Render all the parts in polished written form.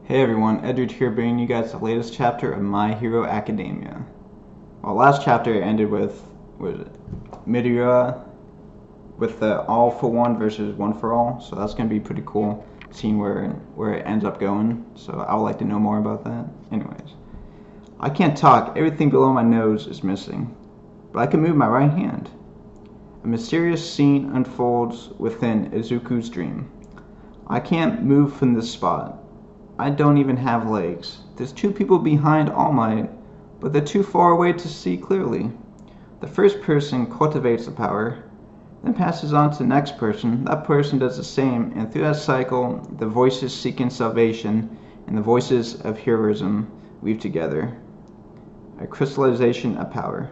Hey everyone, Edward here bringing you guys the latest chapter of My Hero Academia. Well, last chapter ended with Midoriya with the All for One versus One for All, so that's going to be pretty cool seeing where it ends up going, so I would like to know more about that. Anyways, I can't talk, everything below my nose is missing, but I can move my right hand. A mysterious scene unfolds within Izuku's dream. I can't move from this spot. I don't even have legs. There's two people behind All Might, but they're too far away to see clearly. The first person cultivates the power, then passes on to the next person. That person does the same, and through that cycle, the voices seeking salvation and the voices of heroism weave together. A crystallization of power.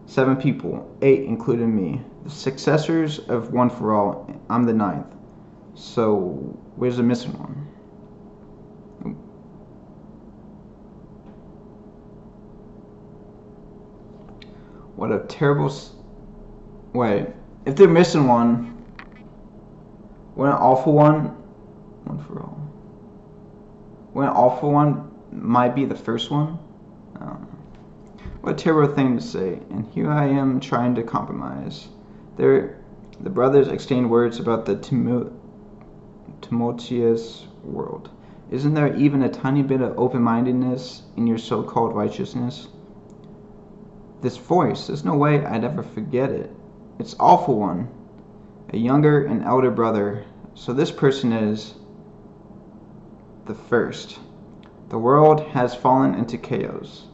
7 people, 8 including me. The successors of One for All. I'm the 9th. So, where's the missing one? What a terrible... Wait, if they're missing one, wouldn't All for One? One for All. Wouldn't All for One might be the first one? What a terrible thing to say, and here I am trying to compromise. The brothers exchange words about the tumultuous world. Isn't there even a tiny bit of open-mindedness in your so-called righteousness? This voice, there's no way I'd ever forget it. It's All for One, a younger and elder brother, so this person is the first. The world has fallen into chaos.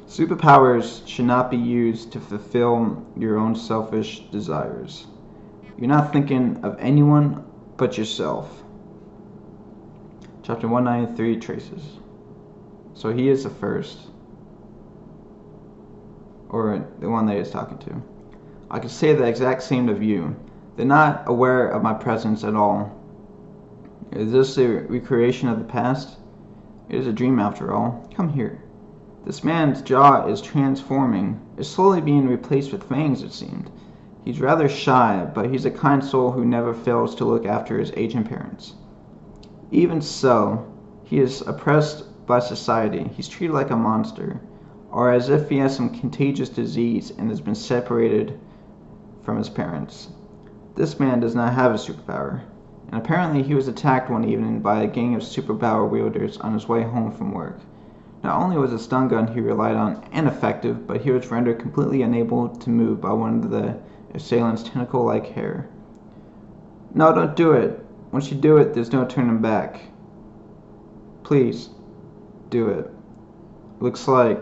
Superpowers should not be used to fulfill your own selfish desires. You're not thinking of anyone but yourself. Chapter 193, Traces. So he is the first. Or the one that he's talking to. I could say the exact same of you. They're not aware of my presence at all. Is this a recreation of the past? It is a dream after all. Come here. This man's jaw is transforming. It's slowly being replaced with fangs, it seemed. He's rather shy, but he's a kind soul who never fails to look after his aging parents. Even so, he is oppressed by society. He's treated like a monster, or as if he has some contagious disease and has been separated from his parents. This man does not have a superpower, and apparently he was attacked one evening by a gang of superpower wielders on his way home from work. Not only was the stun gun he relied on ineffective, but he was rendered completely unable to move by one of the assailant's tentacle-like hair. No, don't do it. Once you do it, there's no turning back. Please, do it. Looks like...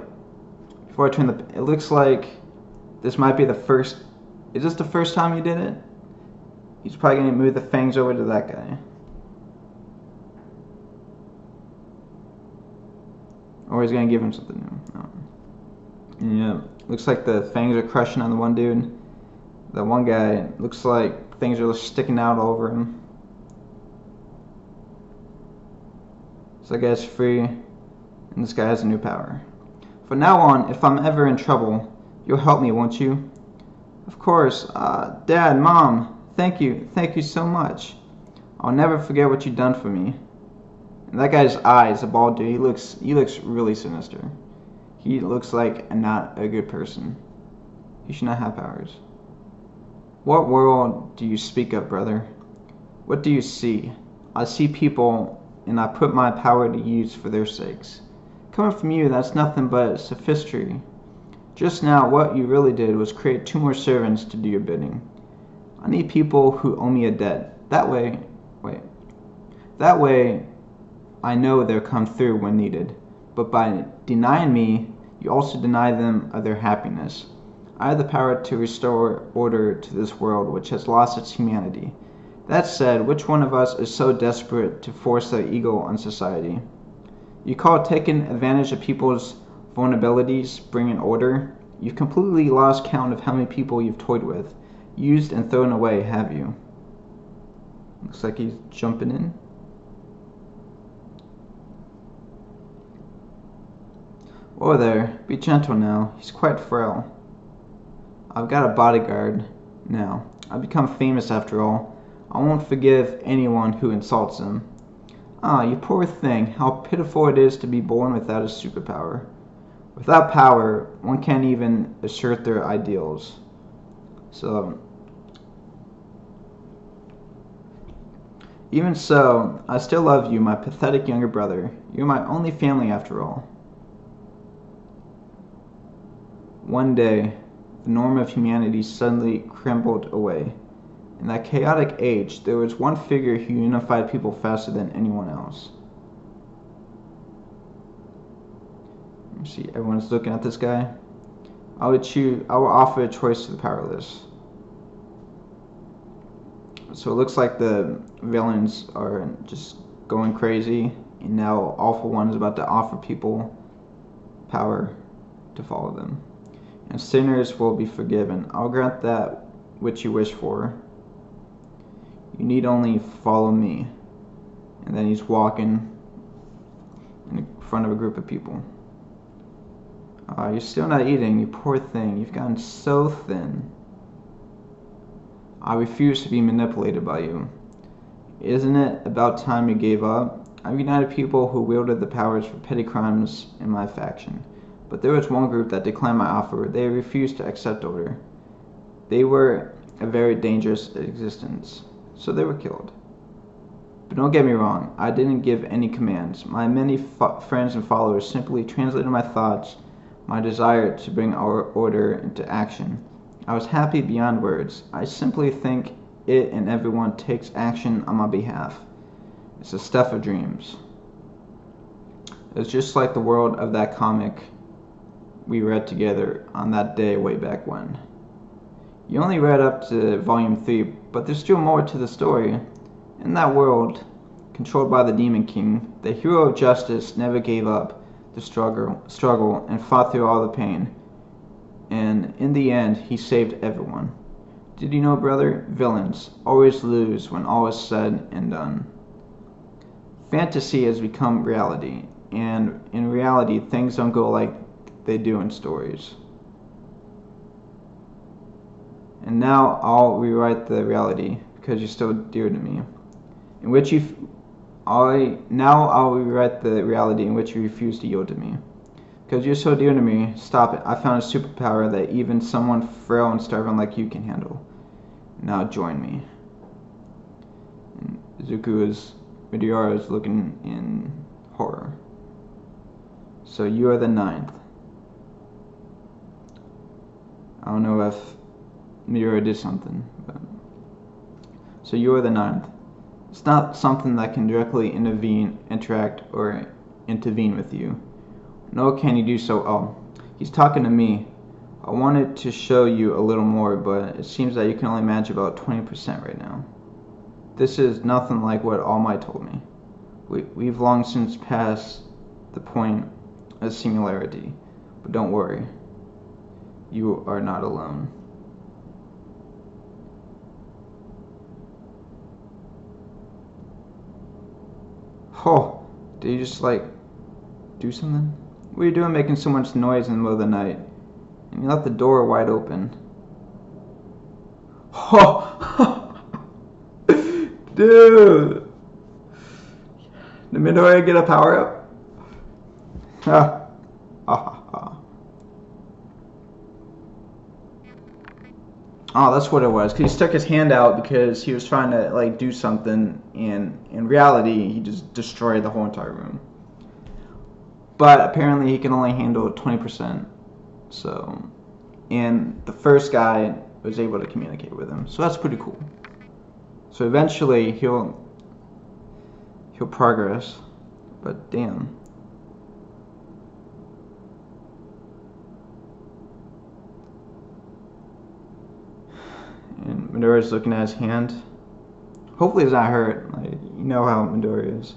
Before I turn it looks like this might be the first... Is this the first time he did it? He's probably going to move the fangs over to that guy. Or he's going to give him something new. Yeah, looks like the fangs are crushing on the one dude. The one guy, looks like things are sticking out all over him. So that guy's free, and this guy has a new power. From now on, if I'm ever in trouble, you'll help me, won't you? Of course. Dad, Mom, thank you so much. I'll never forget what you've done for me. And that guy's eyes, the bald dude, he looks really sinister. He looks like not a good person. He should not have powers. What world do you speak of, brother? What do you see? I see people, and I put my power to use for their sakes. Coming from you, that's nothing but sophistry. Just now, what you really did was create 2 more servants to do your bidding. I need people who owe me a debt. That way, I know they'll come through when needed. But by denying me, you also deny them of their happiness. I have the power to restore order to this world which has lost its humanity. That said, which one of us is so desperate to force their ego on society? You call taking advantage of people's vulnerabilities bringing order? You've completely lost count of how many people you've toyed with, used and thrown away, have you? Looks like he's jumping in. Whoa there, be gentle now, he's quite frail. I've got a bodyguard now. I've become famous after all. I won't forgive anyone who insults him. Ah, you poor thing. How pitiful it is to be born without a superpower. Without power, one can't even assert their ideals. So, even so, I still love you, my pathetic younger brother. You're my only family after all. One day, the norm of humanity suddenly crumbled away. In that chaotic age, there was one figure who unified people faster than anyone else. See, everyone's looking at this guy. I will offer a choice to the powerless. So it looks like the villains are just going crazy, and now Awful One is about to offer people power to follow them. And sinners will be forgiven. I'll grant that which you wish for. You need only follow me. And then he's walking in front of a group of people. You're still not eating, you poor thing. You've gotten so thin. I refuse to be manipulated by you. Isn't it about time you gave up? I've united people who wielded the powers for petty crimes in my faction. But there was one group that declined my offer. They refused to accept order. They were a very dangerous existence, so they were killed. But don't get me wrong, I didn't give any commands. My many friends and followers simply translated my thoughts, my desire to bring our order into action. I was happy beyond words. I simply think it and everyone takes action on my behalf. It's the stuff of dreams. It's just like the world of that comic we read together on that day way back when. You only read up to volume 3, but there's still more to the story. In that world, controlled by the Demon King, the hero of justice never gave up the struggle and fought through all the pain. And in the end, he saved everyone. Did you know, brother? Villains always lose when all is said and done. Fantasy has become reality, and in reality, things don't go like they do in stories. And now I'll rewrite the reality because you're still dear to me. I'll rewrite the reality in which you refuse to yield to me. Because you're so dear to me, stop it. I found a superpower that even someone frail and starving like you can handle. Now join me. And Midoriya is looking in horror. So you are the 9th. I don't know if Midoriya did something, but so you are the 9th. It's not something that can directly interact, or intervene with you. Nor can you do so. Oh, he's talking to me. I wanted to show you a little more, but it seems that you can only manage about 20% right now. This is nothing like what All Might told me. We've long since passed the point of singularity, but don't worry. You are not alone. Oh, did you just do something? What are you doing making so much noise in the middle of the night? And you left the door wide open. Oh, dude! Did Midoriya get a power up? Oh, that's what it was. Cause he stuck his hand out because he was trying to do something, and in reality, he just destroyed the whole entire room. But apparently, he can only handle 20%. So, and the first guy was able to communicate with him, so that's pretty cool. So eventually, he'll progress. But damn. And Midoriya's looking at his hand. Hopefully it's not hurt. You know how Midoriya is.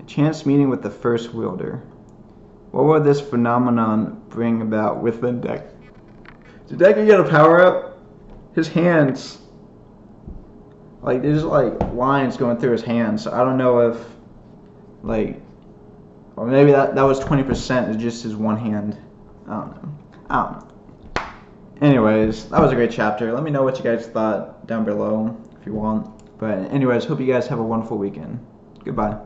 A chance meeting with the first wielder. What will this phenomenon bring about within Deku? Did Deku get a power up? His hands, there's lines going through his hands. So I don't know if or maybe that was 20% is just his one hand. I don't know. Anyways, that was a great chapter. Let me know what you guys thought down below if you want. But anyways, hope you guys have a wonderful weekend. Goodbye.